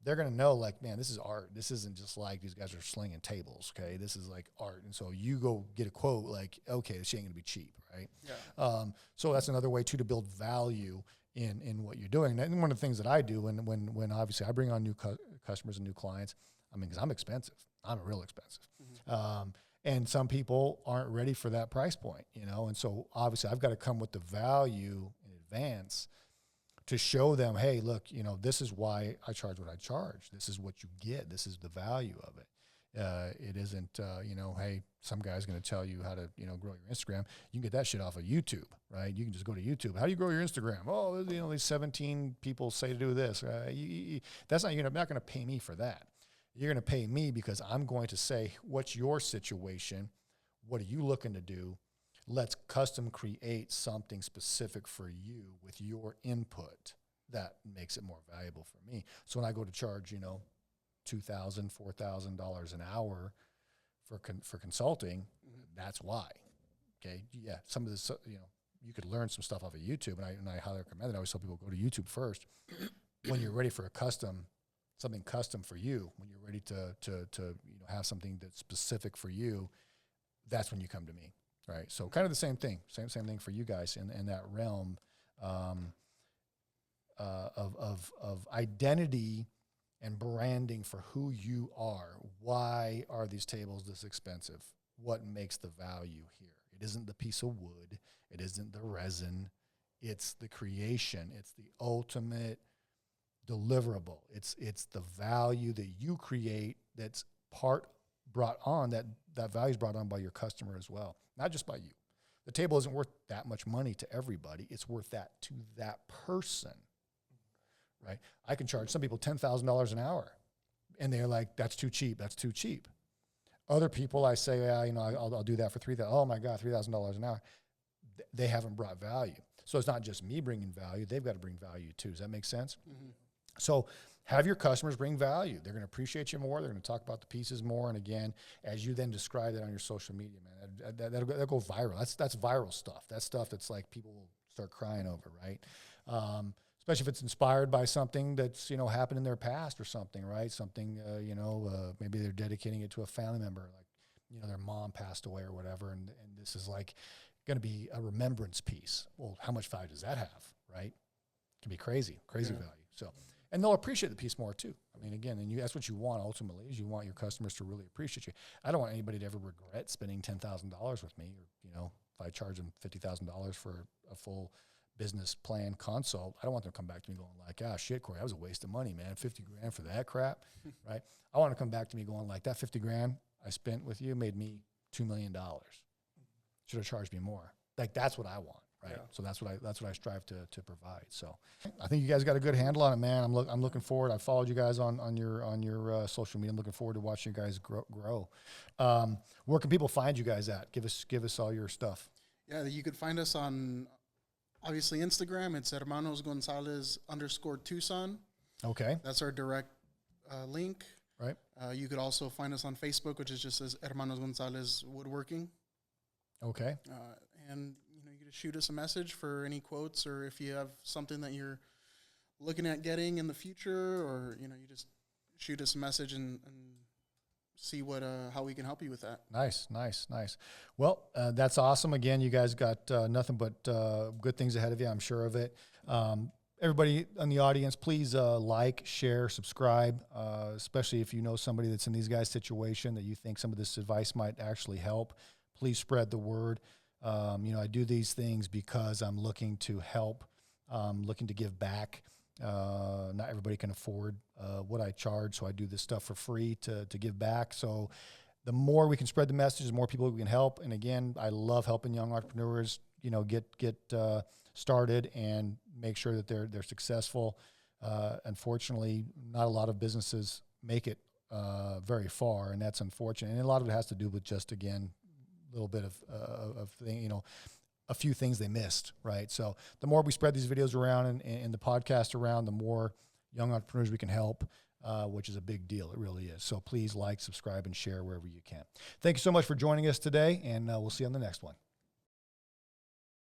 they're going to know like, man, this is art. This isn't just like these guys are slinging tables. Okay. This is like art. And so you go get a quote like, okay, this ain't going to be cheap. Right. Yeah. So that's another way too, to build value in what you're doing. And one of the things that I do when obviously I bring on new customers and new clients, because I'm expensive, I'm real expensive. And some people aren't ready for that price point, and so obviously I've got to come with the value in advance to show them, hey, look, this is why I charge what I charge. This is what you get. This is the value of it. It isn't, hey, some guy's going to tell you how to, grow your Instagram. You can get that shit off of YouTube, right? You can just go to YouTube. How do you grow your Instagram? Oh, these 17 people say to do this. That's not, you're not going to pay me for that. You're going to pay me because I'm going to say, what's your situation? What are you looking to do? Let's custom create something specific for you with your input that makes it more valuable for me. So when I go to charge, $2,000, $4,000 an hour for consulting, that's why. Okay. Yeah. Some of this, you could learn some stuff off of YouTube, and I highly recommend it. I always tell people go to YouTube first. When you're ready for something custom for you, when you're ready to have something that's specific for you, that's when you come to me. Right. So kind of the same thing, same thing for you guys in that realm of identity and branding for who you are. Why are these tables this expensive? What makes the value here? It isn't the piece of wood. It isn't the resin. It's the creation. It's the ultimate deliverable. It's the value that you create that's brought on, that value is brought on by your customer as well, not just by you. The table isn't worth that much money to everybody. It's worth that to that person, right? I can charge some people $10,000 an hour, and they're like, that's too cheap. That's too cheap. Other people, I say, I'll do that for $3,000. Oh my God, $3,000 an hour. They haven't brought value. So it's not just me bringing value. They've got to bring value too. Does that make sense? Mm-hmm. So have your customers bring value. They're going to appreciate you more. They're going to talk about the pieces more. And again, as you then describe that on your social media, man, that'll go viral. That's viral stuff. That's stuff that's like people will start crying over, right? Especially if it's inspired by something that's, happened in their past or something, right? Something, maybe they're dedicating it to a family member, like, their mom passed away or whatever. And this is like going to be a remembrance piece. Well, how much value does that have, right? It can be crazy value. So, and they'll appreciate the piece more too. Again, that's what you want ultimately, is you want your customers to really appreciate you. I don't want anybody to ever regret spending $10,000 with me, or, if I charge them $50,000 for a full business plan consult, I don't want them to come back to me going like, shit, Cory, that was a waste of money, man. $50,000 for that crap, right? I want to come back to me going like, that $50,000 I spent with you made me $2 million. Should have charged me more. Like, that's what I want. Right. Yeah. So that's what I strive to provide. So I think you guys got a good handle on it, man. I'm looking forward. I followed you guys on your social media. I'm looking forward to watching you guys grow. Where can people find you guys at? Give us all your stuff. Yeah, you could find us on obviously Instagram. It's Hermanoz Gonzalez _Tucson. Okay. That's our direct link. Right. You could also find us on Facebook, which is just as Hermanoz Gonzalez Woodworking. Okay. And you could shoot us a message for any quotes, or if you have something that you're looking at getting in the future, or you just shoot us a message and see what how we can help you with that. Nice. Well, that's awesome. Again, you guys got nothing but good things ahead of you. I'm sure of it. Everybody in the audience, please like, share, subscribe, especially if you know somebody that's in these guys' situation that you think some of this advice might actually help. Please spread the word. I do these things because I'm looking to help, looking to give back. Not everybody can afford what I charge, so I do this stuff for free to give back. So the more we can spread the message, the more people we can help. And again, I love helping young entrepreneurs, get started and make sure that they're successful. Unfortunately, not a lot of businesses make it very far, and that's unfortunate. And a lot of it has to do with just, again, a little bit of thing, a few things they missed, right? So the more we spread these videos around and the podcast around, the more young entrepreneurs we can help, which is a big deal. It really is. So please like, subscribe, and share wherever you can. Thank you so much for joining us today, and we'll see you on the next one.